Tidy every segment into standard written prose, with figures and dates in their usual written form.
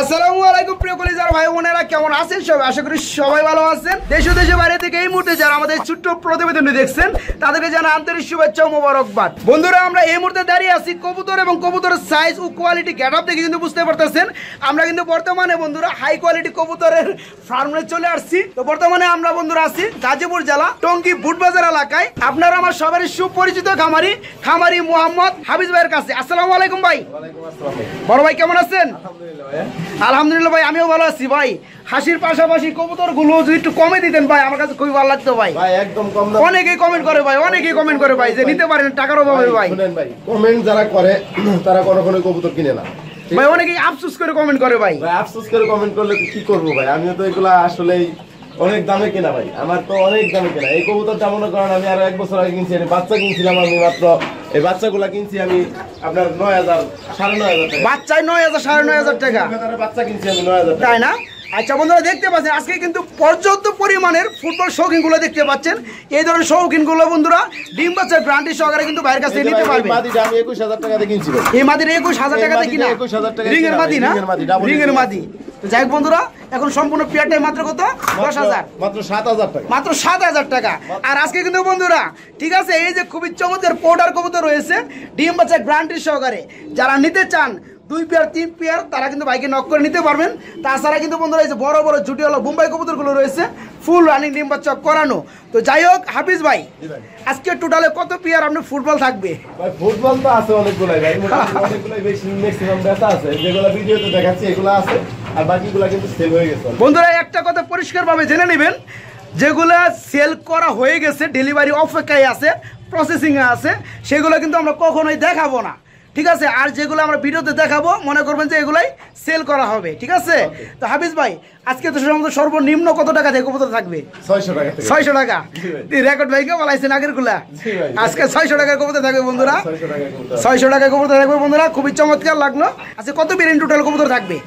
আসসালামু আলাইকুম প্রিয় কলিজার ভাই বোনেরা, কেমন আছেন সবাই? আশা করি সবাই ভালো আছেন। দেশ ও দেশের বাইরে থেকে এই মুহূর্তে যারা আমাদের ছোট্ট প্রতিবেদন দেখছেন তাদেরকে জানা আন্তরিক শুভেচ্ছা ও মোবারকবাদ। বন্ধুরা, আমরা এই মুহূর্তে দাঁড়িয়ে আছি কবুতর এবং কবুতরের সাইজ ও কোয়ালিটি গেটআপ দেখে কিন্তু বুঝতে পারতেছেন আমরা কিন্তু বর্তমানে বন্ধুরা হাই কোয়ালিটি কবুতরের ফার্মে চলে আসছি। তো বর্তমানে আমরা বন্ধুরা আছি গাজীপুর জেলা টঙ্গী বুটবাজার এলাকায়। আপনারা আমার সবারই সুপরিচিত খামারি মোহাম্মদ হাফিজ ভাইয়ের কাছে। আসসালামু আলাইকুম ভাই। বড় ভাই কেমন আছেন? আলহামদুলিল্লাহ ভাই, আমিও ভালো আছি ভাই। হাসির পাশাপাশি কবুতর গুলো যদি একটু কমে দিতেন ভাই, আমার কাছে খুবই ভালো লাগতো ভাই। একদম কম দাম। অনেকেই কমেন্ট করে ভাই যে নিতে পারেন টাকার অভাবে ভাই। শুনেন ভাই, কমেন্ট যারা করে তারা কখনো কবুতর কিনে না ভাই, অনেকেই আফসোস করে কমেন্ট করে ভাই। আফসোস করে কমেন্ট করলে কি করবো ভাই, আমিও তো এগুলা আসলেই অনেক দামে কেনা ভাই, আমার তো অনেক দামে কেনা। এই কবুতরটা মনে করেন আমি আরো 1 বছর আগে কিনছি, বাচ্চা কিনছিলাম আমি মাত্র। এই বাচ্চাগুলা কিনছি আমি আপনার 9,000 9,500 টাকা। বাচ্চায় 9,000 9,500 টাকা বাচ্চা কিনছি আমি 9,000 টাকা, তাই না? আচ্ছা বন্ধুরা, দেখতে পাচ্ছেন আজকে কিন্তু পর্যাপ্ত পরিমাণের ফুটবল শৌখিন গুলো দেখতে পাচ্ছেন। এই ধরনের শৌখিন গুলো বন্ধুরা ডিম বাচ্চার গ্যারান্টি সহকারে কিন্তু বাইরের কাছে নিতে পারবে। মাদিটা আমি 21,000 টাকা দিয়ে কিনছি। এই মাদির 21,000 টাকাতে কিনা? 21,000 টাকা রিংয়ের মাদি না? রিংয়ের মাদি। তো যাই হোক বন্ধুরা, এখন সম্পূর্ণ পেয়ারটাই মাত্র কত? 10,000, মাত্র 7,000 টাকা, মাত্র 7,000 টাকা। আর আজকে কিন্তু বন্ধুরা ঠিক আছে, এই যে খুবই চমৎকার পাউডার কবুতর রয়েছে ডিম বাচ্চা গ্যারান্টি সহকারে, যারা নিতে চান 2 পেয়ার 3 পেয়ার তারা কিন্তু বাইকে নক করে নিতে পারবেন। তাছাড়া কিন্তু বন্ধুরা এই যে বড় বড় জুটিওয়ালা বোম্বাই কবুতরগুলো রয়েছে ফুল রানিং ডিম বাচ্চা করানো। তো যাই হোক হাফিজ ভাই, আজকে টোটালে কত পেয়ার আপনি ফুটবল থাকবে? ভাই ফুটবল তো আছে অনেকগুলাই ভাই, অনেকগুলাই বেশি ম্যাক্সিমাম বেচা আছে, যেগুলো ভিডিওতে দেখাচ্ছি এগুলো আছে, আর বাকিগুলো কিন্তু সেল হয়ে গেছে। বন্ধুরা একটা কথা পরিষ্কারভাবে জেনে নেবেন, যেগুলো সেল করা হয়ে গেছে, ডেলিভারি অপেক্ষায় আছে, প্রসেসিংয়ে আছে, সেগুলো কিন্তু আমরা কখনোই দেখাবো না, ঠিক আছে? আর যেগুলো আমরা ভিডিওতে দেখাবো মনে করবেন যে এগুলাই সেল করা হবে, ঠিক আছে? তো হাফিজ ভাই, আজকে তো সর্বনিম্ন কত টাকা থেকে কবুতর থাকবে? 600 টাকা। 600 টাকা রেকর্ড ভাইকে বলাইছেন আগের গুলা। আজকে 600 টাকার কবুতর থাকবে বন্ধুরা, 600 টাকার কবুতর থাকবে বন্ধুরা। খুবই চমৎকার লাগলো। আজকে কত বেরিয়েন্ট টোটাল কবুতর থাকবে?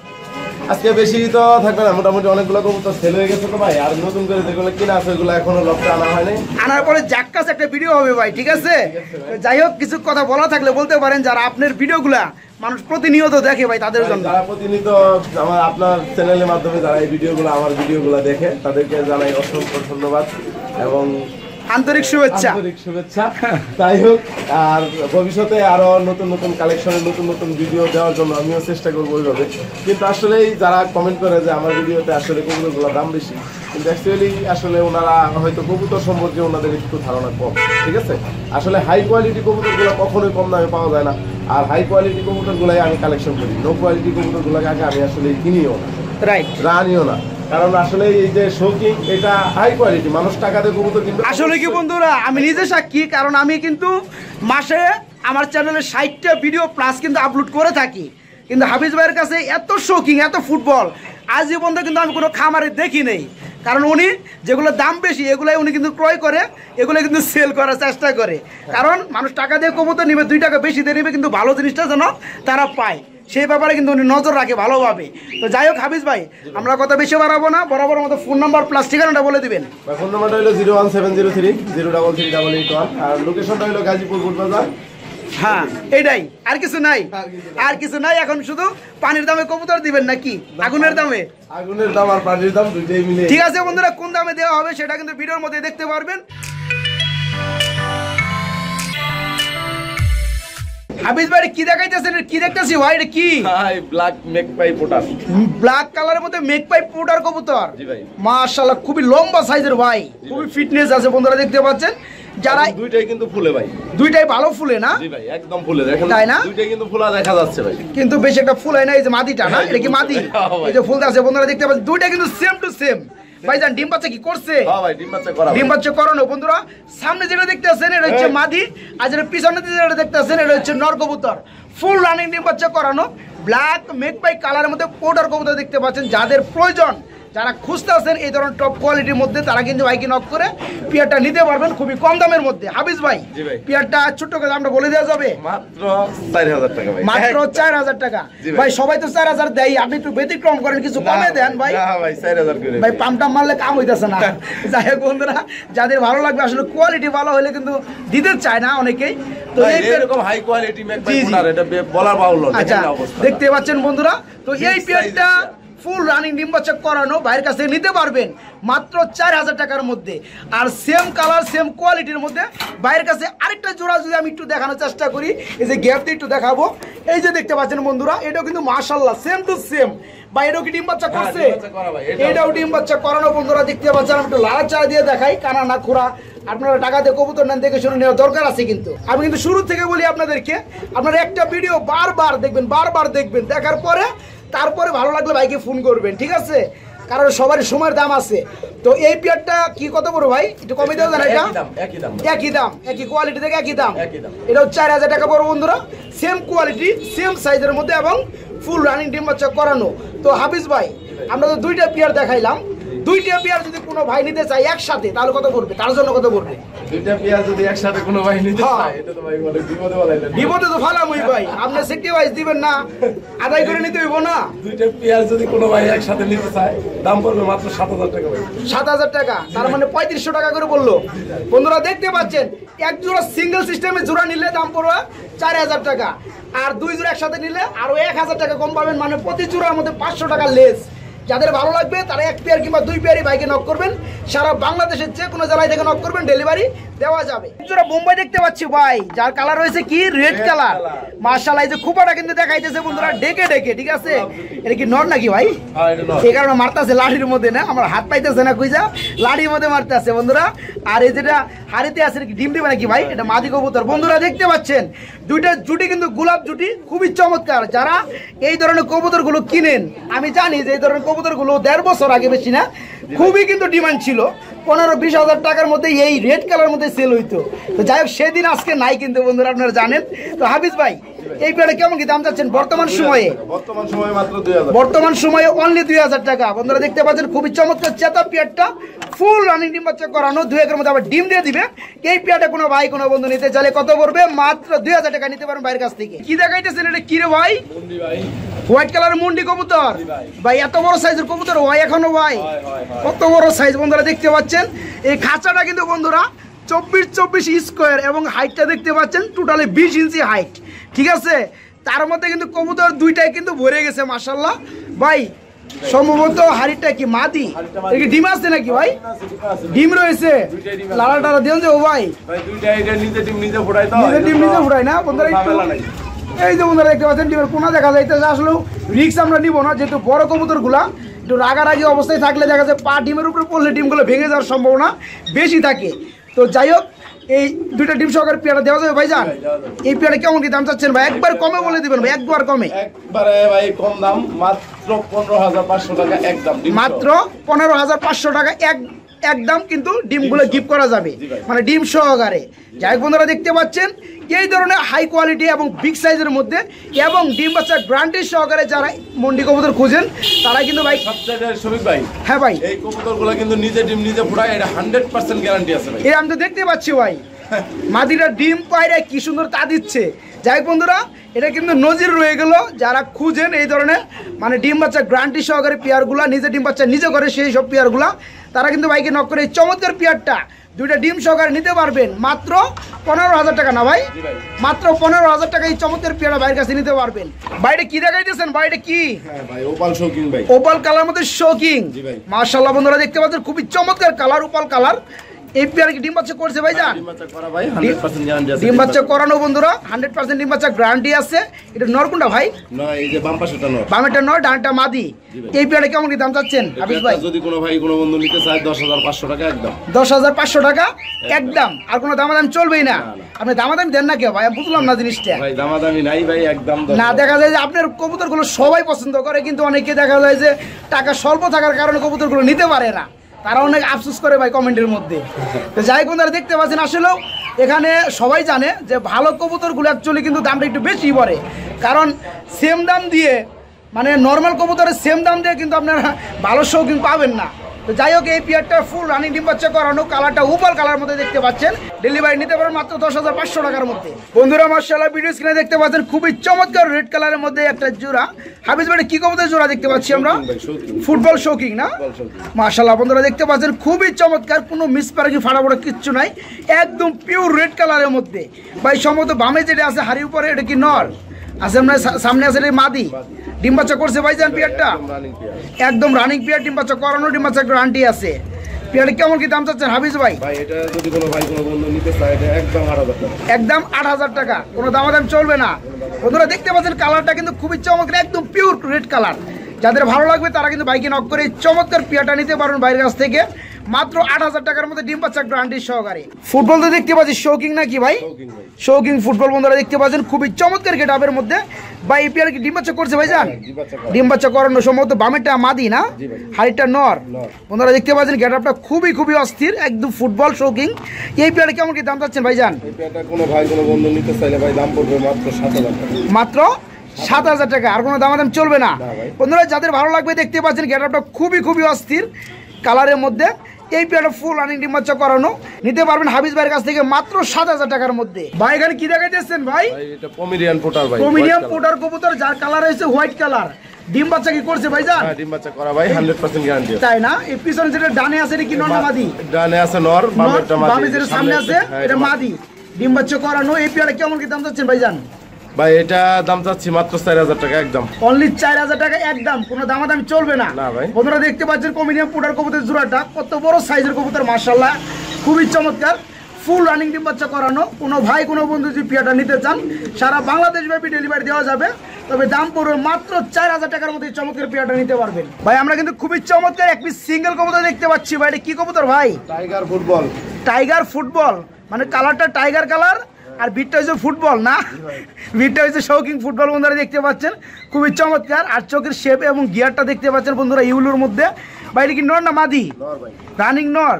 আজকে বেশি তো থাকবে না, মোটামুটি অনেকগুলো কবুতর সেল হয়ে গেছে তো ভাই, আর নতুন করে যেগুলো কিনা আছে ওগুলো এখনো লকটা আনা হয়নি। আনার পরে জাক্কাস একটা ভিডিও হবে ভাই, ঠিক আছে? যাই হোক, কিছু কথা বলা থাকলে বলতে পারেন, যারা আপনার ভিডিওগুলা মানুষ প্রতিনিয়ত দেখে ভাই তাদের জন্য। যারা প্রতিনিয়ত আমার আপনার চ্যানেলের মাধ্যমে যারা এই ভিডিওগুলো আমার ভিডিওগুলো দেখে তাদেরকে জানাই অসংখ্য ধন্যবাদ এবং আন্তরিক শুভেচ্ছা। তাই হোক, আর ভবিষ্যতে আরো নতুন নতুন কালেকশনের নতুন নতুন ভিডিও দেওয়ার জন্য আমিও চেষ্টা করবো ওইভাবে। কিন্তু আসলেই যারা কমেন্ট করে যে আমার ভিডিওতে আসলে কবুতরগুলোর দাম বেশি, কিন্তু অ্যাকচুয়ালি আসলে ওনারা হয়তো কবুতর সম্পর্কে ওনাদের একটু ধারণা কম, ঠিক আছে? আসলে হাই কোয়ালিটি কবুতরগুলো কখনোই কম দামে পাওয়া যায় না, আর হাই কোয়ালিটি কবুতরগুলাই আমি কালেকশন করি। লো কোয়ালিটি কবুতরগুলোকে আগে আমি আসলে কিনিও না, রাইট, রানিও না, কারণ আসলে এই যে শৌখিন এটা হাই কোয়ালিটি, মানুষ টাকা দিয়ে কবুতর কিনবে। আসলে কি বন্ধুরা, আমি নিজে সাক্ষী, কারণ আমি কিন্তু মাসে আমার চ্যানেলে 60টা ভিডিও প্লাস কিন্তু আপলোড করে থাকি। কিন্তু হাফিজ ভাইয়ের কাছে এত শৌখিন, এত ফুটবল আজ যে পর্যন্ত কিন্তু আমি কোনো খামারে দেখি নেই। কারণ উনি যেগুলো দাম বেশি এগুলাই উনি কিন্তু ক্রয় করে, এগুলো কিন্তু সেল করার চেষ্টা করে। কারণ মানুষ টাকা দিয়ে কবুতর নিবে, 2 টাকা বেশি দিয়ে নিবে, কিন্তু ভালো জিনিসটা যেন তারা পায় সেই ব্যাপারে কিন্তু উনি নজর রাখে ভালোভাবে। তো যাই হোক হাফিজ ভাই, আমরা কথা বেশি বাড়াবো না, বরাবর মতো ফোন নাম্বার প্লাস ঠিকানাটা বলে দিবেন। ফোন নাম্বারটা হলো 01703 03388, আর লোকেশনটা হলো গাজীপুর বুটবাজার। হ্যাঁ এটাই, আর কিছু নাই, আর কিছু নাই। এখন শুধু পানির দামে কবুতর দিবেন নাকি আগুনের দামে? আগুনের দাম আর পানির দাম দুইটাই মিলে। ঠিক আছে বন্ধুরা, কোন দামে দেওয়া হবে সেটা কিন্তু ভিডিওর মধ্যে দেখতে পারবেন। হাফিজ ভাই কি দেখাইতেছেন? কি দেখতেছি ভাই? এটা কি? ব্ল্যাক মেকপাই পোটার, ব্ল্যাক কালারের মধ্যে মেকপাই পোটার কবুতর। জি ভাই, মাশাআল্লাহ, খুবই লম্বা সাইজের ভাই, খুবই ফিটনেস আছে বন্ধুরা, দেখতে পাচ্ছেন। যারা দুইটাই কিন্তু ফুলে ভাই, দুইটাই ভালো ফুলে না? জি ভাই, একদম ফুলে, দেখেন তাই না? দুইটাই কিন্তু ফুলা দেখা যাচ্ছে ভাই, কিন্তু বেশি একটা ফুল হয় না। এই যে মাদিটা না, এটা কি মাদি? এই যে ফুলটা আছে বন্ধুরা দেখতে পাচ্ছেন, দুইটা কিন্তু সেম টু সেম। ভাইজান ডিম বাচ্চা কি করছে? হ্যাঁ ভাই, ডিম বাচ্চা করা, ডিম বাচ্চা করানো বন্ধুরা। সামনে যেটা দেখতেছেন এটা হচ্ছে মাদি, আর যেটা পিছনে যেটা দেখতেছেন এটা হচ্ছে নর কবুতর। ফুল রানিং ডিম বাচ্চা করানো ব্ল্যাক মেকপাই কালারের মধ্যে পাউডার কবুতর দেখতে পাচ্ছেন। যাদের প্রয়োজন যারা খুঁজতে আছেন এই ধরনের টপ কোয়ালিটির মধ্যে তারা কিন্তু ভাইকে নক করে পেয়ারটা নিতে পারবেন খুবই কম দামের মধ্যে। হাফিজ ভাই পেয়ারটা ছোট্ট করে দামটা বলে দেওয়া যাবে? মাত্র 4000 টাকা ভাই। মাত্র 4000 টাকা ভাই। সবাই তো 4000 দেয়, আপনি একটু ব্যতিক্রম করেন, কিছু কমে দেন ভাই। না ভাই 4000 করে ভাই, পাম্পটা মারলে কাম হইতাছে না। যাই হোক বন্ধুরা, যাদের ভালো লাগবে আসলে কোয়ালিটি ভালো হলে কিন্তু দিতে চায় না অনেকেই। তো এরকম হাই কোয়ালিটি ম্যাক ভাই কোনার এটা বলার বাহুল্য। আচ্ছা, দেখতে পাচ্ছেন বন্ধুরা, তো এই পেয়ারটা ফুল রানিং ডিম বাচ্চা করানো ভাইয়ের কাছে নিতে পারবেন মাত্র 4000 টাকার মধ্যে। আর সেম কালার সেম কোয়ালিটির মধ্যে ভাইয়ের কাছে আরেকটা জোড়া যদি আমি একটু দেখানোর চেষ্টা করি, এই যে গ্যাপটা একটু দেখাবো। এই যে দেখতে পাচ্ছেন বন্ধুরা, এটাও কিন্তু মাশাআল্লাহ সেম টু সেম। ভাই এটাও কি ডিম বাচ্চা করছে? এটাও ডিম বাচ্চা করানো বন্ধুরা, দেখতে পাচ্ছেন। আমি একটু লাল চা দিয়ে দেখাই, কানা না খোরা। আপনারা টাকা দিয়ে কবুতর নেন, দেখে শুনে নেওয়ার দরকার আছে। কিন্তু আমি কিন্তু শুরু থেকে বলি আপনাদেরকে, আপনারা একটা ভিডিও বারবার দেখবেন, দেখার পরে তারপরে ভালো লাগলে ভাইকে ফোন করবেন, ঠিক আছে? কারণ সবার সময়ের দাম আছে। তো এই পেয়ারটা কি কত বড় ভাই, একটু কমে দেওয়া যায়? এটা একই দাম, একই কোয়ালিটি থেকে একই দাম। এটাও 4000 টাকা বড় বন্ধুরা, সেম কোয়ালিটি সেম সাইজের মধ্যে এবং ফুল রানিং ডিম বাচ্চা করানো। তো হাফিজ ভাই, আমরা তো দুইটা পেয়ার দেখাইলাম, দুইটা পেয়ার যদি কোনো ভাই নিতে চায় একসাথে তাহলে কত পড়বে? তার জন্য কত পড়বে? দুইটা পেয়ার যদি একসাথে কোনো ভাই নিতে চায়, এটা তো ভাই বলে বিপদে বলাইলেন। বিপদে তো ফালামই ভাই, আপনি সেক্টি ওয়াইজ দিবেন না, আদায় করে নিতে হইব না। দুইটা পেয়ার যদি কোনো ভাই একসাথে নিতে চায়, দাম পড়বে মাত্র 7000 টাকা ভাই। 7000 টাকা, তার মানে 3500 টাকা করে বললো। বন্ধুরা দেখতে পাচ্ছেন, এক জোড়া সিঙ্গেল সিস্টেমে জোড়া নিলে দাম পড়বে 4000 টাকা, আর দুই জোড়া একসাথে নিলে আরো 1000 টাকা কম পাবেন, মানে প্রতি জোড়ার মধ্যে 500 টাকা লেস। যাদের ভালো লাগবে তারা এক পেয়ার কিংবা দুই পেয়ারই বাইকে নক করবেন, সারা বাংলাদেশের যে কোনো জেলায় থেকে নক করবেন, ডেলিভারি দেওয়া যাবে। জোড়া বোম্বাই দেখতে পাচ্ছি ভাই, যার কালার হয়েছে কি রেড কালার। মাশাআল্লাহ, এই যে খুপাটা কিন্তু দেখাইতেছে বন্ধুরা ডেকে, ঠিক আছে? এটা কি নর নাকি ভাই? এই কারণে মারতেছে লাঠির মধ্যে, না আমার হাত পাইতেছে না, কইজা লাঠির মধ্যে মারতেছে বন্ধুরা। আর এই যেটা হাড়িতে আছে ডিম দিবে নাকি ভাই? এটা মাদি কবুতর। বন্ধুরা দেখতে পাচ্ছেন দুইটা জুটি কিন্তু গোলাপ জুটি, খুবই চমৎকার। যারা এই ধরনের কবুতর গুলো কিনেন, আমি জানি যে এই ধরনের কবুতর গুলো 1.5 বছর আগে, বেশি না, খুবই কিন্তু ডিমান্ড ছিল। 15-20 হাজার টাকার মধ্যে এই রেড কালার মধ্যে সেল হইতো। তো যাই হোক, সেদিন আজকে নাই কিন্তু বন্ধুরা, আপনারা জানেন। তো হাফিজ ভাই, এই পেয়ারে কেমন কি দাম চাচ্ছেন বর্তমান সময়ে? মাত্র 2000। বর্তমান সময়ে অনলি 2000 টাকা। বন্ধুরা দেখতে পাচ্ছেন খুবই চমৎকার চেতা পেয়ারটা, ফুল রানিং ডিম বাচ্চা করানো, 2 একের মধ্যে আবার ডিম দিয়ে দিবে। এই পেয়ারটা কোনো ভাই কোনো বন্ধু নিতে চাইলে কত পড়বে? মাত্র 2000 টাকা নিতে পারেন ভাইয়ের কাছ থেকে। কি দেখাইতেছেন এটা? কি রে ভাই? হোয়াইট কালারের মুন্ডি কবুতর ভাই, এত বড় সাইজের কবুতর হয় এখনো ভাই? কত বড় সাইজ বন্ধুরা দেখতে পাচ্ছেন। এই খাঁচাটা কিন্তু বন্ধুরা 24 স্কোয়ার এবং হাইটটা দেখতে পাচ্ছেন টোটালি 20 ইঞ্চি হাইট, ঠিক আছে? তার মধ্যে কিন্তু কবুতর দুইটাই কিন্তু ভরে গেছে মাশাআল্লাহ ভাই। সম্ভবত হাড়িটা কি মাদি, ডিম আছে নাকি ভাই? ডিম রয়েছে, লালা টালা দেন যে ও ভাই, নিজে ডিম নিজে ফুটাই না বন্ধুরা। এই যে বন্ধুরা দেখতে পাচ্ছেন ডিমের কোনা দেখা যাইতেছে। আসলে রিস্ক আমরা নিব না, যেহেতু বড় কবুতর গুলা একটু রাগারাগি অবস্থায় থাকলে দেখা যায় পা ডিমের উপরে পড়লে ডিমগুলো ভেঙে যাওয়ার সম্ভাবনা বেশি থাকে। তো যাই হোক, এই দুইটা ডিম সহকারে পেয়ারা দেওয়া যাবে ভাই? যান, এই পেয়ারা কেমন কি দাম চাচ্ছেন ভাই? একবার কমে বলে দিবেন ভাই, একবার কমে। একবারে ভাই কম দাম, মাত্র 15500 টাকা একদম। মাত্র 15500 টাকা একদম, কিন্তু ডিমগুলো গিফট করা যাবে, মানে ডিম সহকারে। যাই হোক বন্ধুরা দেখতে পাচ্ছেন, এই ধরনের হাই কোয়ালিটি এবং বিগ সাইজের মধ্যে এবং ডিম বাচ্চা গ্যারান্টি সহকারে যারা মন্ডি কবুতর খুঁজেন তারা কিন্তু ভাই সবচেয়ে শফিক ভাই, হ্যাঁ ভাই, এই কবুতরগুলো কিন্তু নিজে ডিম নিজে ফুটায়, এটা 100% গ্যারান্টি আছে ভাই। এই আমি তো দেখতে পাচ্ছি ভাই, মাদিরা ডিম পায়রা কি সুন্দর তা দিচ্ছে। যাই হোক বন্ধুরা, এটা কিন্তু নজির রয়ে গেল যারা খুঁজেন এই ধরনের মানে ডিম বাচ্চা গ্যারান্টি সহকারে পেয়ারগুলা, নিজে ডিম বাচ্চা নিজে করে সেই সব পেয়ারগুলা, তারা কিন্তু বাইকে নক করে এই চমৎকার পেয়ারটা দুইটা ডিম সহকারে নিতে পারবেন মাত্র 15000 টাকা। না ভাই, মাত্র 15000 টাকা এই চমৎকার পেয়ারা ভাইয়ের কাছে নিতে পারবেন। বাইরে কি দেখাইতেছেন? বাইরে কি? ভাই ওপাল শৌকিং ভাই, ওপাল কালার মধ্যে শৌকিং। মাশাআল্লাহ বন্ধুরা দেখতে পাচ্ছেন খুবই চমৎকার কালার, ওপাল কালার। এই পেয়ার কি ডিম বাচ্চা করছে ভাই? জান, ডিম বাচ্চা করা ভাই, 100% গ্যারান্টি আছে। ডিম বাচ্চা করানো বন্ধুরা, 100% ডিম বাচ্চা গ্যারান্টি আছে। এটা নর কোনটা ভাই? না, এই যে বাম পাশেটা নর, বামেরটা নর, ডানটা মাদি। এই পেয়ারে কেমন কি দাম চাচ্ছেন হাফিজ ভাই? যদি কোনো ভাই কোনো বন্ধু নিতে চায় 10500 টাকা একদম। 10500 টাকা একদম, আর কোনো দামাদামি চলবেই না? আপনি দামাদামি দেন না কেউ ভাই? আমি বুঝলাম না জিনিসটা। ভাই দামাদামি নাই ভাই, একদম না। দেখা যায় যে আপনার কবুতরগুলো সবাই পছন্দ করে, কিন্তু অনেকে দেখা যায় যে টাকা স্বল্প থাকার কারণে কবুতরগুলো নিতে পারে না, তারা অনেক আফসোস করে ভাই কমেন্টের মধ্যে। তো যাই হোক বন্ধুরা দেখতে পাচ্ছেন, আসলেও এখানে সবাই জানে যে ভালো কবুতরগুলো অ্যাকচুয়ালি কিন্তু দামটা একটু বেশি পড়ে, কারণ সেম দাম দিয়ে মানে নর্মাল কবুতরের সেম দাম দিয়ে কিন্তু আপনারা ভালো শৌখিন পাবেন না। তো যাই হোক, এই পেয়ারটা ফুল রানিং ডিম বাচ্চা করানো, কালারটা উপাল কালার মধ্যে দেখতে পাচ্ছেন। ডেলিভারি নিতে পারেন মাত্র 10,500 টাকার মধ্যে। বন্ধুরা মাশাআল্লাহ ভিডিও স্ক্রিনে দেখতে পাচ্ছেন খুবই চমৎকার রেড কালারের মধ্যে একটা জোড়া। হাফিজ ভাই কি কবুতরের জোড়া দেখতে পাচ্ছি আমরা? ফুটবল শৌখিন না? মাশাআল্লাহ বন্ধুরা দেখতে পাচ্ছেন খুবই চমৎকার, কোনো মিসপারাকি ফাটাফোটা কিচ্ছু নাই, একদম পিওর রেড কালারের মধ্যে। ভাই সম্ভবত বামে যেটা আছে হাড়ি উপরে, এটা কি নর আছে? আমরা সামনে আছে মাদি, ডিম বাচ্চা করছে ভাইজান পেয়ারটা? একদম রানিং পেয়ার, ডিম বাচ্চা করানো, ডিম বাচ্চা গ্যারান্টি আছে। পেয়ারটা কেমন কি দাম চাচ্ছেন হাফিজ ভাই? এটা যদি কোনো ভাই কোনো বন্ধু নিতে চায় এটা একদম 8,000 টাকা। একদম 8,000 টাকা, কোনো দামাদাম চলবে না। বন্ধুরা দেখতে পাচ্ছেন কালারটা কিন্তু খুবই চমৎকার, একদম পিওর রেড কালার। যাদের ভালো লাগবে তারা কিন্তু বাইকে নক করে চমৎকার পেয়ারটা নিতে পারবেন বাইরের কাছ থেকে মাত্র 8,000 টাকার মধ্যে, ডিম বাচ্চা গ্যারান্টি সহকারে। ফুটবল তো দেখতে পাচ্ছি শৌকিং নাকি ভাই? শৌকিং ফুটবল বন্ধুরা দেখতে পাচ্ছেন খুবই চমৎকার গেটআপের মধ্যে। ভাই এই পেয়ার কি ডিম বাচ্চা করছে ভাইজান? ডিম বাচ্চা করানো, সম্ভবত বামেরটা মাদি না, হাড়িটা নর। বন্ধুরা দেখতে পাচ্ছেন গেটআপটা খুবই খুবই অস্থির, একদম ফুটবল শৌকিং। এই পেয়ারে কেমন কি দাম চাচ্ছেন ভাইজান? এই পেয়ারটা কোনো ভাই কোনো বন্ধু নিতে চাইলে ভাই দাম পড়বে মাত্র 7,000 টাকা। মাত্র 7,000 টাকা, আর কোনো দামাদাম চলবে না। বন্ধুরা যাদের ভালো লাগবে দেখতে পাচ্ছেন গেটআপটা খুবই খুবই অস্থির কালারের মধ্যে। এই পেয়ারটা ফুল রানিং ডিম বাচ্চা করানো, নিতে পারবেন হাফিজ ভাইয়ের কাছ থেকে মাত্র 7,000 টাকার মধ্যে। ভাই এখানে কি দেখাইতেছেন ভাই? এটা পমেরিয়ান পোটার ভাই, পমেরিয়ান পোটার কবুতর, যার কালার হয়েছে হোয়াইট কালার। ডিম বাচ্চা কি করছে ভাইজান? হ্যাঁ ডিম বাচ্চা করা ভাই, 100% গ্যারান্টি। তাই না? এই পিছনে যেটা ডানে আছে এটা কি নর না মাদি? ডানে আছে নর, বামেরটা মাদি। বামে যেটা সামনে আছে এটা মাদি, ডিম বাচ্চা করানো। এই পেয়ারটা কেমন কি দাম চাচ্ছেন ভাইজান? ভাই এটা দাম চাচ্ছি মাত্র 4,000 টাকা একদম। অনলি 4,000 টাকা একদম, কোনো দামাদামি চলবে না। না ভাই। বন্ধুরা দেখতে পাচ্ছেন কমিনিয়াম পোটার কবুতরের জোড়াটা কত বড় সাইজের কবুতর, মাশাআল্লাহ খুবই চমৎকার, ফুল রানিং ডিম বাচ্চা করানো। কোনো ভাই কোনো বন্ধু যদি পেয়ারটা নিতে চান সারা বাংলাদেশ ব্যাপী ডেলিভারি দেওয়া যাবে, তবে দাম পড়বে মাত্র 4,000 টাকার মধ্যে চমৎকার পেয়ারটা নিতে পারবেন। ভাই আমরা কিন্তু খুবই চমৎকার এক পিস সিঙ্গেল কবুতর দেখতে পাচ্ছি ভাই, এটা কি কবুতর ভাই? Tiger football. টাইগার ফুটবল, মানে কালারটা টাইগার কালার আর বিটটা হচ্ছে ফুটবল না, বিটটা হচ্ছে শৌকিং ফুটবল। বন্ধুরা দেখতে পাচ্ছেন খুবই চমৎকার, আর চোখের শেপ এবং গিয়ারটা দেখতে পাচ্ছেন বন্ধুরা ইউলুর মধ্যে। ভাই এটা কি নর না মাদি? রানিং নর।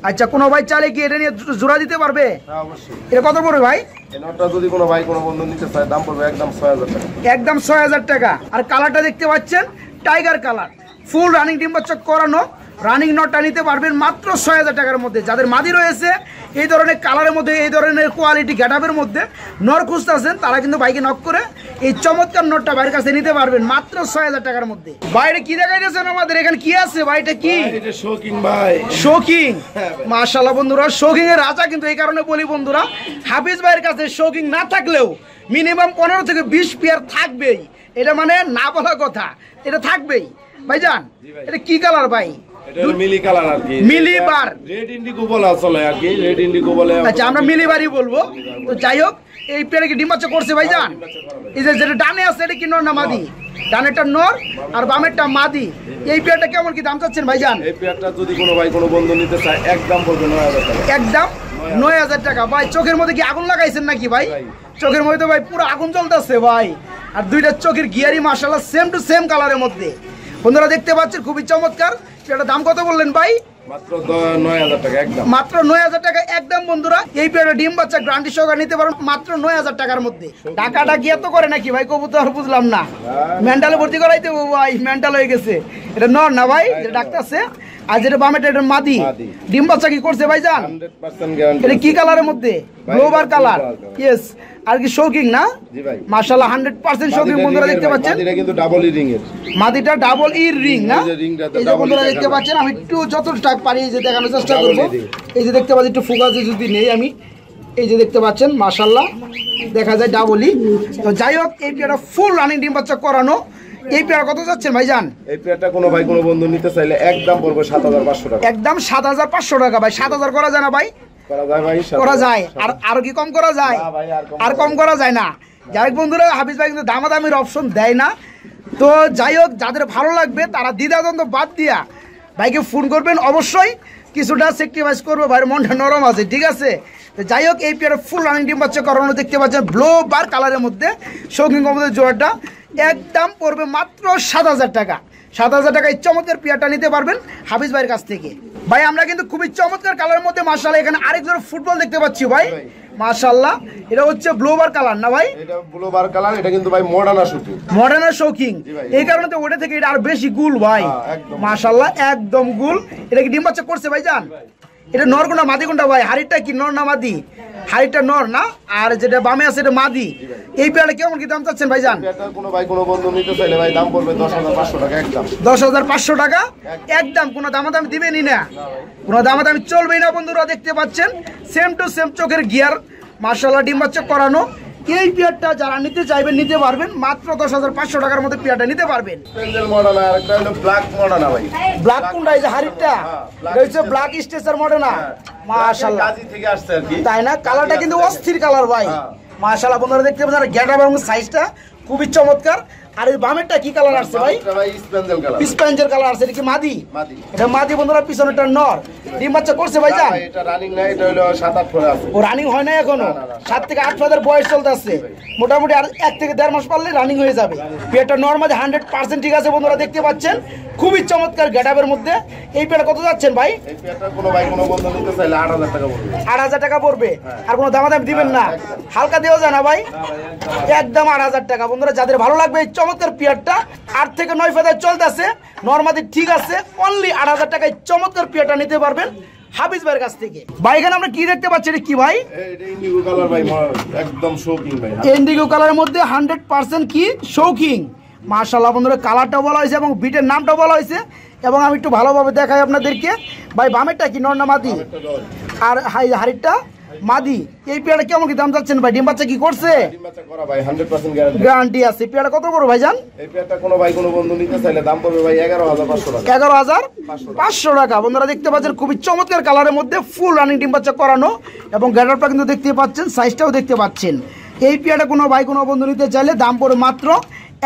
আচ্ছা কোনো ভাই চাইলে কি এটা নিয়ে জোড়া দিতে পারবে? হ্যাঁ অবশ্যই। এটা কত পড়বে ভাই? এই নরটা যদি কোনো ভাই কোনো বন্ধু নিতে চায় দাম পড়বে একদম 6,000 টাকা। একদম 6,000 টাকা। আর কালারটা দেখতে পাচ্ছেন টাইগার কালার, ফুল রানিং ডিম বাচ্চা করানো, রানিং নটটা নিতে পারবেন মাত্র 6,000 টাকার মধ্যে। যাদের মাদি রয়েছে এই ধরনের কালারের মধ্যে, এই ধরনের কোয়ালিটি গেটআপের মধ্যে নর খুঁজতেছেন, তারা কিন্তু বাইকে নক করে এই চমৎকার নটটা বাইরের কাছে নিতে পারবেন মাত্র 6,000 টাকার মধ্যে। বাইরে কি দেখাইতেছেন আমাদের? এখানে কি আছে ভাই? এটা কি? এটা শৌকিং ভাই। শৌকিং, মাশাআল্লাহ বন্ধুরা শৌকিং এর রাজা। কিন্তু এই কারণে বলি বন্ধুরা, হাফিজ ভাইয়ের কাছে শৌকিং না থাকলেও মিনিমাম 15 থেকে 20 পেয়ার থাকবেই, এটা মানে না বলা কথা, এটা থাকবেই। ভাইজান এটা কি কালার ভাই? এটা মিলি কালার আর কি, মিলি বার, রেড ইন্ডিগো বলা চলে আর কি, রেড ইন্ডিগো বলে। আচ্ছা আমরা মিলি বারই বলবো। তো যাই হোক, এই পেয়ারে কি ডিম বাচ্চা করছে ভাইজান? এই যে যেটা ডানে আছে এটা কি নর না মাদি? ডানেরটা নর আর বামেরটা মাদি। এই পেয়ারটা কেমন কি দাম চাচ্ছেন ভাইজান? এই পেয়ারটা যদি কোনো ভাই কোনো বন্ধু নিতে চায় একদম পড়বে 9,000 টাকা। একদম 9,000 টাকা। ভাই চোখের মধ্যে কি আগুন লাগাইছেন নাকি ভাই? চোখের মধ্যে তো ভাই পুরো আগুন জ্বলতেছে ভাই, আর দুইটা চোখের গিয়ারই মাশাআল্লাহ সেম টু সেম কালারের মধ্যে। বন্ধুরা দেখতে পাচ্ছেন খুবই চমৎকার। পেয়ারটার দাম কত বললেন ভাই? মাত্র 9,000 টাকা একদম। মাত্র 9,000 টাকা একদম। বন্ধুরা এই পেয়ারটা ডিম বাচ্চা গ্যারান্টি সহকারে নিতে পারেন মাত্র 9,000 টাকার মধ্যে। টাকাটা কি এত করে নাকি ভাই কবুতর? বুঝলাম না, মেন্টালে ভর্তি করাইতে ভাই, মেন্টাল হয়ে গেছে। এটা নর না ভাই যেটা ডাকতেছে, আর যেটা বামেটা এটা মাদি। ডিম বাচ্চা কি করছে ভাইজান? 100% গ্যারান্টি। এটা কি কালারের মধ্যে? গ্লোবার কালার। ইয়েস। আর কি শৌকিং না? জি ভাই মাশাআল্লাহ 100% শৌকিং। বন্ধুরা দেখতে পাচ্ছেন মাদিটা কিন্তু ডাবল ই রিং এর, মাদিটা ডাবল ই রিং না? এই যে বন্ধুরা দেখতে পাচ্ছেন, আমি একটু যতটা পারি এই যে দেখানোর চেষ্টা করব। এই যে দেখতে পাচ্ছি একটু ফোকাসে যদি নেই আমি, এই যে দেখতে পাচ্ছেন মাশাআল্লাহ দেখা যায় ডাবল ই। তো যাই হোক এই পেয়ারটা ফুল রানিং ডিম বাচ্চা করানো। এই পেয়ার কত যাচ্ছেন ভাইজান? এই পেয়ারটা কোনো ভাই কোনো বন্ধু নিতে চাইলে একদম পড়বে 7,500 টাকা। একদম 7,500 টাকা। ভাই 7,000 করা যায় না ভাই? করা যায় ভাই, করা যায়। আর কি কম করা যায়? আর কম করা যায় না। যাই হোক বন্ধুরা, হাফিজ ভাই কিন্তু দামাদামির অপশন দেয় না। তো যাই হোক, যাদের ভালো লাগবে তারা দ্বিধাদ্বন্দ্ব বাদ দিয়া ভাইকে ফোন করবেন। অবশ্যই কিছুটা স্যাক্রিফাইস করবে, ভাইয়ের মনটা নরম আছে, ঠিক আছে? তো যাই হোক এই পেয়ারে ফুল রানিং ডিম বাচ্চা করানো দেখতে পাচ্ছেন ব্লু বার কালারের মধ্যে শৌখিন কবুতরের জোড়াটা একদম পড়বে মাত্র 7,000 টাকা। 7,000 টাকায় চমৎকার পেয়ারটা নিতে পারবেন হাফিজ ভাইয়ের কাছ থেকে। ভাই আমরা কিন্তু খুবই চমৎকার কালারের মধ্যে মাশাআল্লাহ এখানে আরেক জোড়া ফুটবল দেখতে পাচ্ছি ভাই। মাশাআল্লাহ। এটা হচ্ছে ব্লোবার কালার না ভাই? এটা ব্লোবার কালার, এটা কিন্তু ভাই মডার্ন শৌখিন। মডার্ন শৌখিন, এই কারণে তো ওটা থেকে এটা আর বেশি গুল ভাই। মাশাআল্লাহ একদম গুল। এটা কি ডিম বাচ্চা করছে ভাইজান? এটা নর কোনটা মাদি কোনটা ভাই? হাড়িটা কি নর না মাদি? হাড়িটা নর না, আর যেটা বামে আছে এটা মাদি। এই পেয়ারটা কেমন কি দাম চাচ্ছেন ভাইজান? এটা কোনো ভাই কোনো বন্ধু নিতে চাইলে ভাই দাম পড়বে 10,500 টাকা একদম। 10,500 টাকা একদম। কোনো দামাদামি দিবেনই না, কোনো দামাদামি চলবেই না বন্ধুরা। দেখতে পাচ্ছেন সেম টু সেম চোখের গিয়ার, মাশাআল্লাহ ডিম বাচ্চা করানো। এই পেয়ারটা যারা নিতে চাইবেন নিতে পারবেন, মাত্র 10,500 টাকার মধ্যে পেয়ারটা নিতে পারবেন। স্পেঞ্জেল মডার্ন, আর একটা হলো ব্ল্যাক মডার্ন ভাই। ব্ল্যাক কোনটা? এই যে হাড়িটা, এটা হচ্ছে ব্ল্যাক স্টেসার মডেল না? মাশাআল্লাহ কাজী থেকে আসছে আর কি, তাই না? কালারটা কিন্তু অস্থির কালার ভাই। মাশাআল্লাহ বন্ধুরা দেখতে পাচ্ছেন গেটআপ এবং সাইজটা খুবই চমৎকার। আর এই বামেরটা কি কালার আসছে ভাই? ভাই স্পেঞ্জেল কালার। স্পেঞ্জেল কালার আসছে। এটা কি মাদি? মাদি। এটা মাদি বন্ধুরা, পিছনেরটা নর। ডিম বাচ্চা করছে ভাইজান? এটা রানিং না, এটা হলো 7-8 ফোরে আছে। ও রানিং হয় না এখনো? 7 থেকে 8 মাসের বয়স চলতেছে, মোটামুটি আর 1 থেকে 1.5 মাস পারলে রানিং হয়ে যাবে। পেয়ারটা নর মাদি 100% ঠিক আছে বন্ধুরা দেখতে পাচ্ছেন, খুবই চমৎকার গেটআপের মধ্যে। এই পেয়ারটা কত যাচ্ছেন ভাই? এই পেয়ারটা কোনো ভাই কোনো বন্ধু নিতে চাইলে 8,000 টাকা পড়বে। 8,000 টাকা পড়বে। আর কোনো দামাদামি দিবেন না? হালকা দেওয়া যায় না ভাই? একদম 8,000 টাকা বন্ধুরা। যাদের ভালো লাগবে এই চমৎকার পেয়ারটা, 8 থেকে 9 ফেদার চলতেছে, নরমাদি ঠিক আছে, অনলি 8,000 টাকায় চমৎকার পেয়ারটা নিতে পারবেন হাফিজ ভাইয়ের কাছ থেকে। ভাই এখানে আমরা কি দেখতে পাচ্ছি? এটা কি ভাই? এটা ইন্ডিগো কালার ভাই, একদম শৌখিন ভাই। ইন্ডিগো কালারের মধ্যে 100% কি শৌখিন। মাশাআল্লাহ বন্ধুরা, কালারটা বলা হয়েছে এবং বিটের নামটা বলা হয়েছে। এবং আমি একটু ভালোভাবে দেখাই আপনাদেরকে। ভাই বামেরটা কি নর না মাদি? আর হাড়িটা মাদি। এই পেয়ারটা কেমন কি দাম যাচ্ছেন ভাই? ডিম বাচ্চা কি করছে? ডিম বাচ্চা করা ভাই, 100% গ্যারান্টি। গ্যারান্টি আছে। পেয়ারটা কত বড় ভাইজান? এই পেয়ারটা কোনো ভাই কোনো বন্ধু নিতে চাইলে দাম পড়বে ভাই 11,500 টাকা। 11,500 টাকা বন্ধুরা দেখতে পাচ্ছেন, খুবই চমৎকার কালারের মধ্যে ফুল রানিং ডিম বাচ্চা করানো। এবং গ্যাডারটা কিন্তু দেখতে পাচ্ছেন, সাইজটাও দেখতে পাচ্ছেন। এই পেয়ারটা কোনো ভাই কোনো বন্ধু নিতে চাইলে দাম পড়বে মাত্র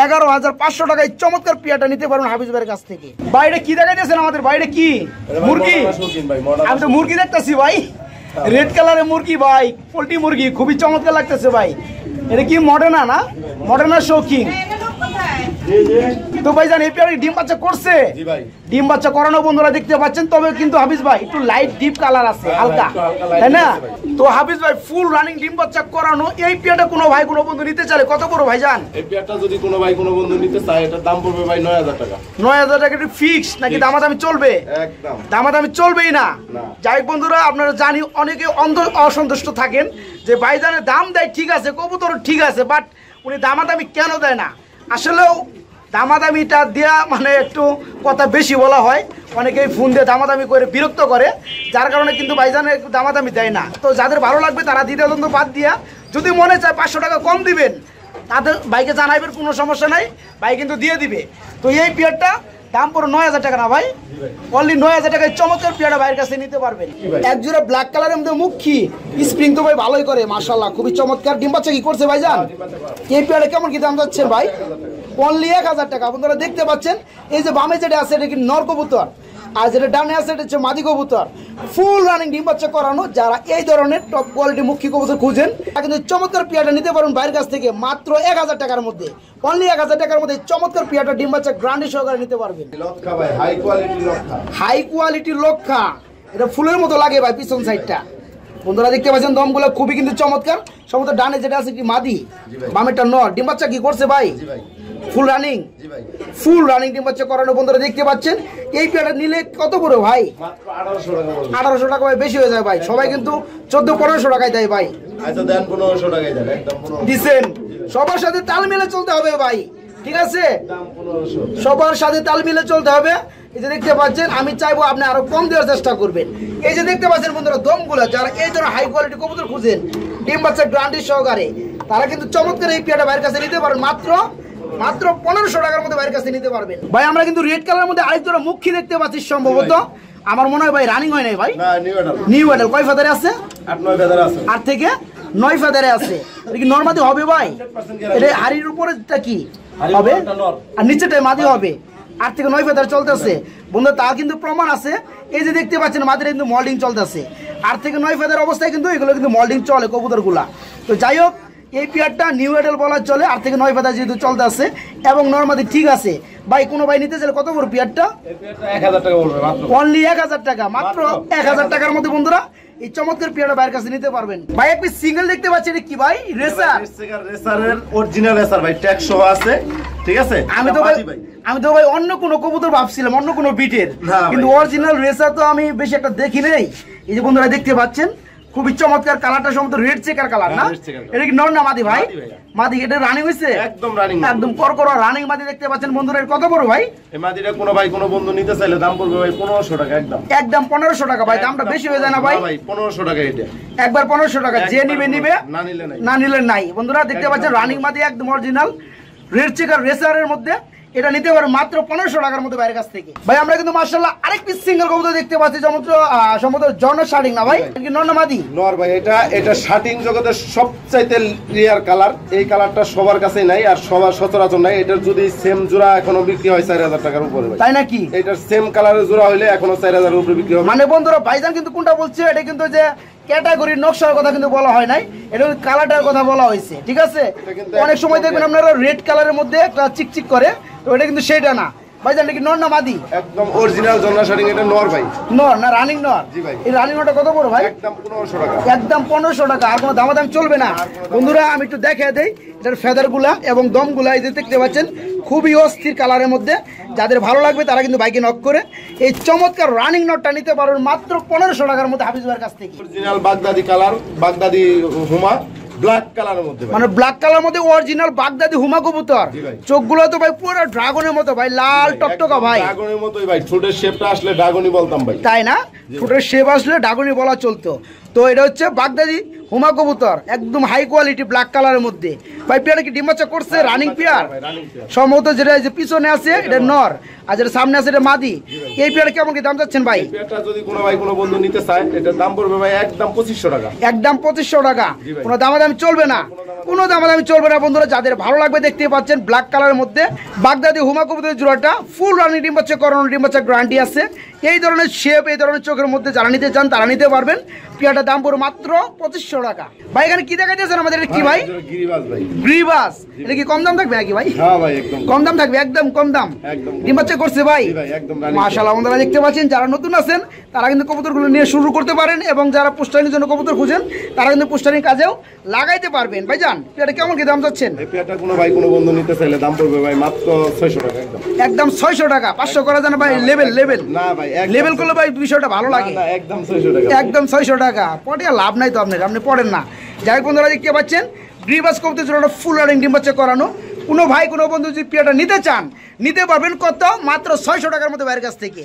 11,500 টাকায় চমৎকার পেয়ারটা নিতে পারবেন হাফিজ ভাইয়ের কাছ থেকে। বাইরে কি দেখাইতেছেন আমাদের? বাইরে কি মুরগি? আমি তো মুরগি দেখতেছি ভাই, রেড কালারের মুরগি ভাই, পোল্ট্রি মুরগি, খুবই চমৎকার লাগতেছে ভাই। এটা কি মডার্না না? মডার্না শৌখিন। তো ভাইজান এই পেয়ারে ডিম বাচ্চা করছে? জি ভাই। ডিম বাচ্চা করানো বন্ধুরা দেখতে পাচ্ছেন। তবে কিন্তু হাফিজ ভাই একটু লাইট ডিপ কালার আছে, হালকা, তাই না? তো হাফিজ ভাই ফুল রানিং ডিম বাচ্চা করানো এই পেয়ারটা কোনো ভাই কোনো বন্ধু নিতে চাইলে কত বড় ভাইজান? এই পেয়ারটা যদি কোনো ভাই কোনো বন্ধু নিতে চায়, এটার দাম পড়বে ভাই 9,000 টাকা। 9,000 টাকা ফিক্স নাকি দামাদামি চলবে? একদম দামাদামি চলবেই না। যাই হোক বন্ধুরা, আপনারা জানি অনেকে অসন্তুষ্ট থাকেন যে ভাইজানের দাম দেয় ঠিক আছে, কবুতর ঠিক আছে, বাট উনি দামাদামি কেন দেয় না? আসলেও দামাদামিটা দেওয়া মানে একটু কথা বেশি বলা হয়, অনেকেই ফোন দিয়ে দামাদামি করে বিরক্ত করে, যার কারণে কিন্তু ভাইজানের দামাদামি দেয় না। তো যাদের ভালো লাগবে তারা দ্বিতীয় দ্বন্দ্ব বাদ দিয়া যদি মনে চায় 500 টাকা কম দিবেন, তাদের ভাইকে জানাইবেন, কোনো সমস্যা নাই, ভাই কিন্তু দিয়ে দিবে। তো এই পেয়ারটা দাম পড়ো 9,000 টাকা না ভাই? অনলি 9,000 টাকায় চমৎকার পেয়ারটা ভাইয়ের কাছে নিতে পারবেন। এক জোড়া ব্ল্যাক কালারের মধ্যে মুখী স্প্রিং তো ভাই ভালোই করে, মাশাআল্লাহ খুবই চমৎকার। ডিম বাচ্চা কি করছে ভাইজান? এই পেয়ারটা কেমন কি দাম যাচ্ছে ভাই? অনলি 1,000 টাকা। আপনারা দেখতে পাচ্ছেন এই যে বামে যেটা আছে এটা কি নর কবুতর, আর যেটা ডানে আছে এটা হচ্ছে মাদি কবুতর। ফুল রানিং ডিম বাচ্চা করানো। যারা এই ধরনের টপ কোয়ালিটি মুখী কবুতর খুঁজেন, কিন্তু চমৎকার পেয়ারটা নিতে পারবেন ভাইয়ের কাছ থেকে মাত্র 1,000 টাকার মধ্যে। অনলি 1,000 টাকার মধ্যে চমৎকার পেয়ারটা ডিম বাচ্চা গ্রান্ডি সহকারে নিতে পারবেন। লক্ষা ভাই, হাই কোয়ালিটি লক্ষা। হাই কোয়ালিটির লক্ষা, এটা ফুলের মতো লাগে ভাই পিছন সাইডটা। বন্ধুরা দেখতে পাচ্ছেন দমগুলো খুবই কিন্তু চমৎকার। সম্ভবত ডানে যেটা আছে কি মাদি, বামেরটা নর। ডিম বাচ্চা কি করছে ভাই? ফুল রানিং, ফুল রানিং ডিম বাচ্চা করানো বন্ধুরা দেখতে পাচ্ছেন। এই পেয়ারটা নিলে কত করে ভাই? মাত্র 1800 টাকা। 1800 টাকা ভাই বেশি হয়ে যায় ভাই, সবাই কিন্তু 1400-1500 টাকায় দেয় ভাই। আচ্ছা দেন 1500 টাকায় দেন, একদম 1500 দিছেন। সবার সাথে তাল মিলে চলতে হবে ভাই, ঠিক আছে? দাম 1500। সবার সাথে তাল মিলে চলতে হবে। এই যে দেখতে পাচ্ছেন, আমি চাইবো আপনি আরো কম দেওয়ার চেষ্টা করবেন। এই যে দেখতে পাচ্ছেন বন্ধুরা দমগুলো, যারা এই ধরনের হাই কোয়ালিটি কবুতর খুঁজেন ডিম বাচ্চা গ্যারান্টি সহকারে, তারা কিন্তু চমৎকার এই পেয়ারটা ভাইয়ের কাছে নিতে পারেন মাত্র 1500 টাকার মধ্যে ভাইয়ের কাছে নিতে পারবেন। ভাই আমরা কিন্তু রেড কালারের মধ্যে আরেকটা মুখী দেখতে পাচ্ছি, সম্ভবত আমার মনে হয় ভাই রানিং হয় নাই ভাই। না, নিউ অ্যাডাল। নিউ অ্যাডাল কয় ফেদারে আছে? 8-9 ফেদারে আছে। 8 থেকে 9 ফেদারে আছে। এটা কি নরমাদি হবে ভাই? এটা হাড়ির উপরেটা কি হবে আর নিচেটাই মাদি হবে। 8 থেকে 9 ফেদার চলতেছে বন্ধু, তা কিন্তু প্রমাণ আছে। এই যে দেখতে পাচ্ছেন মাদিরা কিন্তু মল্ডিং চলতেছে। 8 থেকে 9 ফেদার অবস্থায় কিন্তু এগুলো কিন্তু মল্ডিং চলে কবুতরগুলা। তো যাই হোক, এই পেয়ারটা নিউ এডেল বলা চলে, 8 থেকে 9 পাতা যেহেতু চলতে আছে এবং নরমাদি ঠিক আছে। ভাই কোনো ভাই নিতে চাইলে কত বড় পেয়ারটা? এই পেয়ারটা 1000 টাকা বলবে মাত্র, অনলি 1000 টাকা, মাত্র 1000 টাকার মধ্যে বন্ধুরা এই চমৎকার পেয়ারটা ভাইয়ের কাছে নিতে পারবেন। ভাই এক পিস সিঙ্গেল দেখতে পাচ্ছেন, এটা কি ভাই? রেসার, রেসারের অরিজিনাল রেসার ভাই, ট্যাগ সহ আছে, ঠিক আছে? আমি তো ভাই অন্য কোনো কবুতর ভাবছিলাম, অন্য কোনো বিটের, কিন্তু অরিজিনাল রেসার তো আমি বেশি একটা দেখি নাই। এই যে বন্ধুরা দেখতে পাচ্ছেন খুবই চমৎকার, কালারটা সম্ভবত রেড চেকার কালার না? এটা কি নর না মাদি ভাই? মাদি। এটা রানিং হইছে? একদম রানিং, একদম করকরা রানিং মাদি দেখতে পাচ্ছেন বন্ধুরা। কত বড় ভাই এই মাদিটা? কোনো ভাই কোনো বন্ধু নিতে চাইলে দাম পড়বে ভাই 1500 টাকা, একদম 1500 টাকা। ভাই দামটা বেশি হয়ে যায় না ভাই? ভাই 1500 টাকা এটা, একবার 1500 টাকা। যে নিবে, না নিলে নাই। বন্ধুরা দেখতে পাচ্ছেন রানিং মাদি একদম অরিজিনাল রেড চেকার রেসারের মধ্যে, এটা নিতে পারো মাত্র 1500 টাকার মধ্যে বাইরের কাছ থেকে। ভাই আমরা কিন্তু মাশাআল্লাহ আরেক পিস সিঙ্গেল কবুতর দেখতে পাচ্ছি, সম্ভবত জর্না শার্টিং না ভাই? কি নর না মাদি? নর ভাই। এটা শার্টিং জগতের সবচাইতে রিয়ার কালার। এই কালারটা সবার কাছেই নাই আর সবার সচরাচর নাই। এটার যদি সেম জোড়া এখনো বিক্রি হয় 4000 টাকার উপরে ভাই। তাই নাকি? এটার সেম কালারের জোড়া হইলে এখনো 4000 এর উপরে বিক্রি হবে। মানে বন্ধুরা ভাইজান কিন্তু কোনটা বলছে, এটা কিন্তু যে ক্যাটাগরির নকশার কথা কিন্তু বলা হয় নাই, এটা কালারটার কথা বলা হয়েছে, ঠিক আছে? অনেক সময় দেখবেন আপনারা রেড কালারের মধ্যে একটা চিকচিক করে, তো এটা কিন্তু সেটা না ভাইজান। এটা কি নর না মাদি? একদম অরিজিনাল জর্না শার্টিং। এটা নর ভাই। নর না রানিং নর? জি ভাই। এই রানিং নরটা কত বড় ভাই? একদম 1500 টাকা, একদম 1500 টাকা। আর কোনো দামাদাম চলবে না বন্ধুরা। আমি একটু দেখিয়ে দেই এটার ফেদার গুলা এবং দম গুলা, এই যে দেখতে পাচ্ছেন খুবই অস্থির কালারের মধ্যে। যাদের ভালো লাগবে তারা কিন্তু বাইকে নক করে এই চমৎকার রানিং নটটা নিতে পারবেন মাত্র 1500 টাকার মধ্যে হাফিজ ভাইয়ের কাছ থেকে। অরিজিনাল বাগদাদি কালার, বাগদাদি হুমা ব্ল্যাক কালারের মধ্যে, মানে ব্ল্যাক কালার মধ্যে অরিজিনাল বাগদাদি হুমা কবুতর। চোখগুলো তো ভাই পুরো ড্রাগনের মতো ভাই, লাল টকটকা ভাই, ড্রাগনের মতোই ভাই। ঠোঁটের শেপটা আসলে ড্রাগনই বলতাম ভাই, তাই না? ঠোঁটের শেপ আসলে ড্রাগনই বলা চলতো। তো এটা হচ্ছে বাগদাদি হুমা কবুতর, একদম হাই কোয়ালিটি ব্ল্যাক কালারের মধ্যে। ভাই পেয়ারে কি ডিম বাচ্চা করছে? রানিং পেয়ার সম্ভবত। যেটা যে পিছনে আছে এটা নর, আর যেটা সামনে আছে এটা মাদি। এই পেয়ারে কেমন কি দাম যাচ্ছেন ভাই? পেয়ারটা যদি কোনো ভাই কোনো বন্ধু নিতে চায়, এটার দাম পড়বে ভাই একদম 2500 টাকা, একদম 2500 টাকা। কোনো দামাদামি চলবে না, কোনো দামাদামি চলবে না বন্ধুরা। যাদের ভালো লাগবে দেখতে পাচ্ছেন ব্ল্যাক কালারের মধ্যে বাগদাদি হুমা কবুতরের জোড়াটা ফুল রানিং ডিম বাচ্চা করানো, ডিম বাচ্চা গ্যারান্টি আছে। এই ধরনের শেপ, এই ধরনের চোখের মধ্যে যারা নিতে চান তারা নিতে পারবেন। পেয়ারটার দাম পড়বে মাত্র 2500 টাকা। ভাই এখানে কি দেখা যাচ্ছে আমাদের? কি ভাই? গিরিবাজ ভাই। গ্রিবাস। এটা কি কম দাম থাকবে নাকি ভাই? হ্যাঁ ভাই একদম কম দাম থাকবে, একদম কম দাম। একদম ডিম বাচ্চা করছে ভাই? জি ভাই একদম রানিং। মাশাআল্লাহ বন্ধুরা দেখতে পাচ্ছেন, যারা নতুন আছেন তারা কিন্তু কবুতরগুলো নিয়ে শুরু করতে পারেন, এবং যারা পোস্টারিংয়ের জন্য কবুতর খুঁজেন তারা কিন্তু পোস্টারিং কাজেও লাগাইতে পারবেন। ভাইজান এটা কেমন কি দাম যাচ্ছেন? এই পেয়ারটা কোনো ভাই কোনো বন্ধু নিতে চাইলে দাম পড়বে ভাই মাত্র 600 টাকা, একদম 600 টাকা। 500 করা যায় না ভাই? লেভেল না ভাই, লেভেল করলে ভাই বিষয়টা ভালো লাগে। না একদম 600 টাকা, একদম 600 টাকা। পড়ে লাভ নাই তো আপনার, আপনি পড়েন না। যাই হোক বন্ধুরা দেখতে পাচ্ছেন গ্রিবাস কবুতর জোড়াটা ফুল রানিং ডিম বাচ্চা করানো। কোনো ভাই কোনো বন্ধু যদি পেয়ারটা নিতে চান নিতে পারবেন। কত? মাত্র 600 টাকার মধ্যে বাইরের কাছ থেকে।